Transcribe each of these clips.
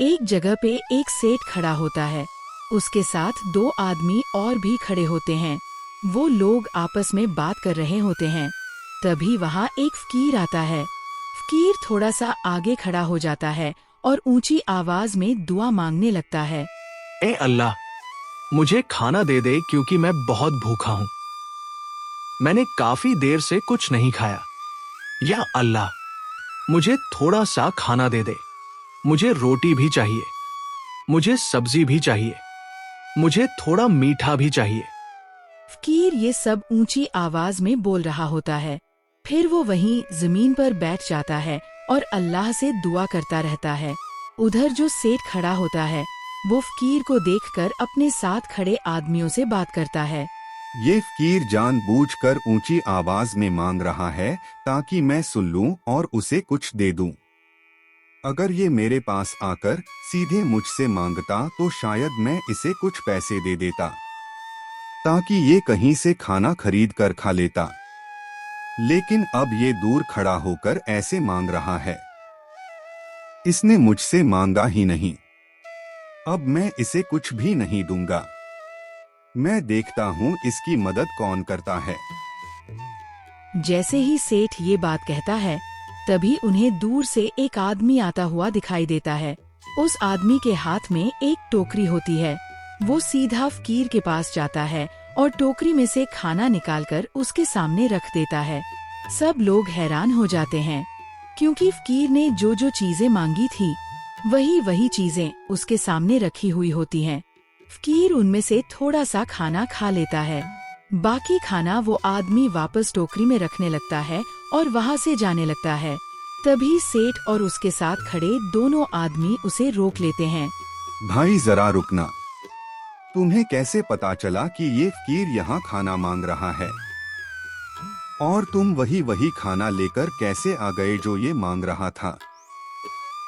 एक जगह पे एक सेठ खड़ा होता है। उसके साथ दो आदमी और भी खड़े होते हैं। वो लोग आपस में बात कर रहे होते हैं। तभी वहाँ एक फकीर आता है। फकीर थोड़ा सा आगे खड़ा हो जाता है और ऊंची आवाज में दुआ मांगने लगता है। ए अल्लाह, मुझे खाना दे दे क्योंकि मैं बहुत भूखा हूँ। मैंने काफी देर से कुछ नहीं खाया। या अल्लाह, मुझे थोड़ा सा खाना दे दे। मुझे रोटी भी चाहिए, मुझे सब्जी भी चाहिए, मुझे थोड़ा मीठा भी चाहिए। फकीर ये सब ऊंची आवाज में बोल रहा होता है। फिर वो वहीं जमीन पर बैठ जाता है और अल्लाह से दुआ करता रहता है। उधर जो सेठ खड़ा होता है वो फकीर को देखकर अपने साथ खड़े आदमियों से बात करता है। ये फकीर जानबूझकर ऊंची आवाज में मांग रहा है ताकि मैं सुन लूं और उसे कुछ दे दूं। अगर ये मेरे पास आकर सीधे मुझसे मांगता तो शायद मैं इसे कुछ पैसे दे देता ताकि ये कहीं से खाना खरीद कर खा लेता। लेकिन अब ये दूर खड़ा होकर ऐसे मांग रहा है। इसने मुझसे मांगा ही नहीं। अब मैं इसे कुछ भी नहीं दूंगा। मैं देखता हूँ इसकी मदद कौन करता है। जैसे ही सेठ ये बात कहता है तभी उन्हें दूर से एक आदमी आता हुआ दिखाई देता है। उस आदमी के हाथ में एक टोकरी होती है। वो सीधा फकीर के पास जाता है और टोकरी में से खाना निकालकर उसके सामने रख देता है। सब लोग हैरान हो जाते हैं क्योंकि फकीर ने जो जो चीजें मांगी थी वही वही चीजें उसके सामने रखी हुई होती हैं। फकीर उनमें से थोड़ा सा खाना खा लेता है। बाकी खाना वो आदमी वापस टोकरी में रखने लगता है और वहाँ से जाने लगता है। तभी सेठ और उसके साथ खड़े दोनों आदमी उसे रोक लेते हैं। भाई जरा रुकना। तुम्हें कैसे पता चला कि ये फकीर यहाँ खाना मांग रहा है? और तुम वही वही खाना लेकर कैसे आ गए जो ये मांग रहा था?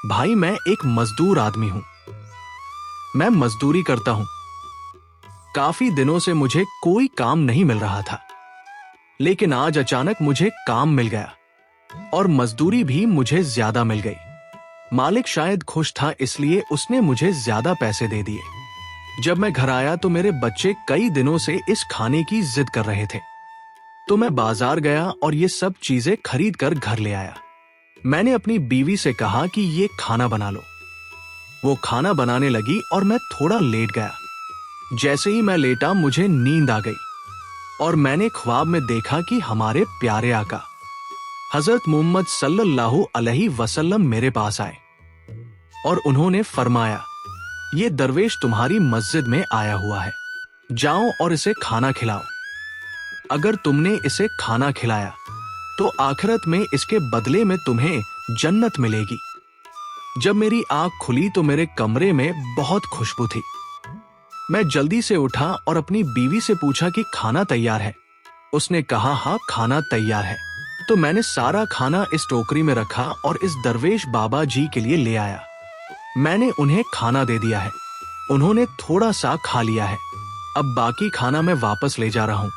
भाई, मैं एक मजदूर आदमी हूँ। मैं मजदूरी करता हूँ। काफी दिनों से मुझे कोई काम नहीं मिल रहा था, लेकिन आज अचानक मुझे काम मिल गया और मजदूरी भी मुझे ज्यादा मिल गई। मालिक शायद खुश था, इसलिए उसने मुझे ज्यादा पैसे दे दिए। जब मैं घर आया तो मेरे बच्चे कई दिनों से इस खाने की जिद कर रहे थे, तो मैं बाजार गया और ये सब चीजें खरीद कर घर ले आया। मैंने अपनी बीवी से कहा कि ये खाना बना लो। वो खाना बनाने लगी और मैं थोड़ा लेट गया। जैसे ही मैं लेटा मुझे नींद आ गई और मैंने ख्वाब में देखा कि हमारे प्यारे आका हजरत मोहम्मद सल्लल्लाहु अलैहि वसल्लम मेरे पास आए और उन्होंने फरमाया, ये दरवेश तुम्हारी मस्जिद में आया हुआ है, जाओ और इसे खाना खिलाओ। अगर तुमने इसे खाना खिलाया तो आखिरत में इसके बदले में तुम्हें जन्नत मिलेगी। जब मेरी आंख खुली तो मेरे कमरे में बहुत खुशबू थी। मैं जल्दी से उठा और अपनी बीवी से पूछा कि खाना तैयार है। उसने कहा, हाँ खाना तैयार है। तो मैंने सारा खाना इस टोकरी में रखा और इस दरवेश बाबा जी के लिए ले आया। मैंने उन्हें खाना दे दिया है। उन्होंने थोड़ा सा खा लिया है। अब बाकी खाना मैं वापस ले जा रहा हूँ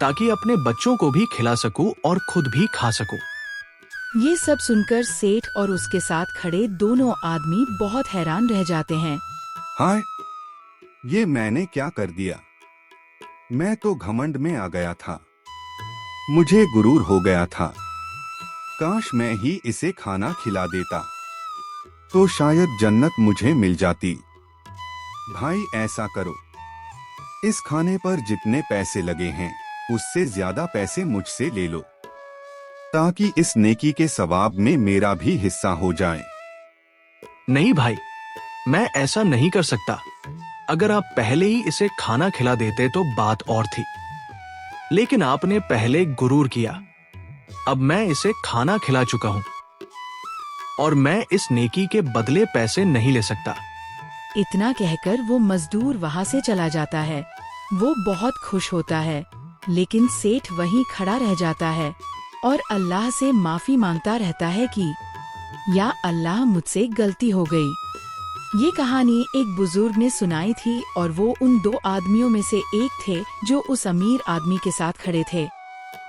ताकि अपने बच्चों को भी खिला सकूं और खुद भी खा सकूं। ये सब सुनकर सेठ और उसके साथ खड़े दोनों आदमी बहुत हैरान रह जाते हैं। हाय, ये मैंने क्या कर दिया? मैं तो घमंड में आ गया था। मुझे गुरूर हो गया था। काश मैं ही इसे खाना खिला देता तो शायद जन्नत मुझे मिल जाती। भाई ऐसा करो, इस खाने पर जितने पैसे लगे हैं उससे ज्यादा पैसे मुझसे ले लो ताकि इस नेकी के सवाब में मेरा भी हिस्सा हो जाए। नहीं भाई, मैं ऐसा नहीं कर सकता। अगर आप पहले ही इसे खाना खिला देते तो बात और थी, लेकिन आपने पहले गुरूर किया। अब मैं इसे खाना खिला चुका हूं और मैं इस नेकी के बदले पैसे नहीं ले सकता। इतना कहकर वो मजदूर वहाँ से चला जाता है। वो बहुत खुश होता है, लेकिन सेठ वहीं खड़ा रह जाता है और अल्लाह से माफी मांगता रहता है कि या अल्लाह, मुझसे गलती हो गई। ये कहानी एक बुजुर्ग ने सुनाई थी और वो उन दो आदमियों में से एक थे जो उस अमीर आदमी के साथ खड़े थे।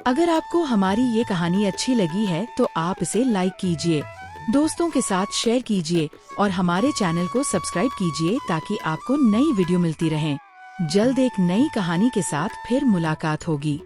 अगर आपको हमारी ये कहानी अच्छी लगी है तो आप इसे लाइक कीजिए दोस्तों के साथ शेयर कीजिए और हमारे चैनल को सब्सक्राइब कीजिए ताकि आपको नई वीडियो मिलती रहे। जल्द एक नई कहानी के साथ फिर मुलाकात होगी।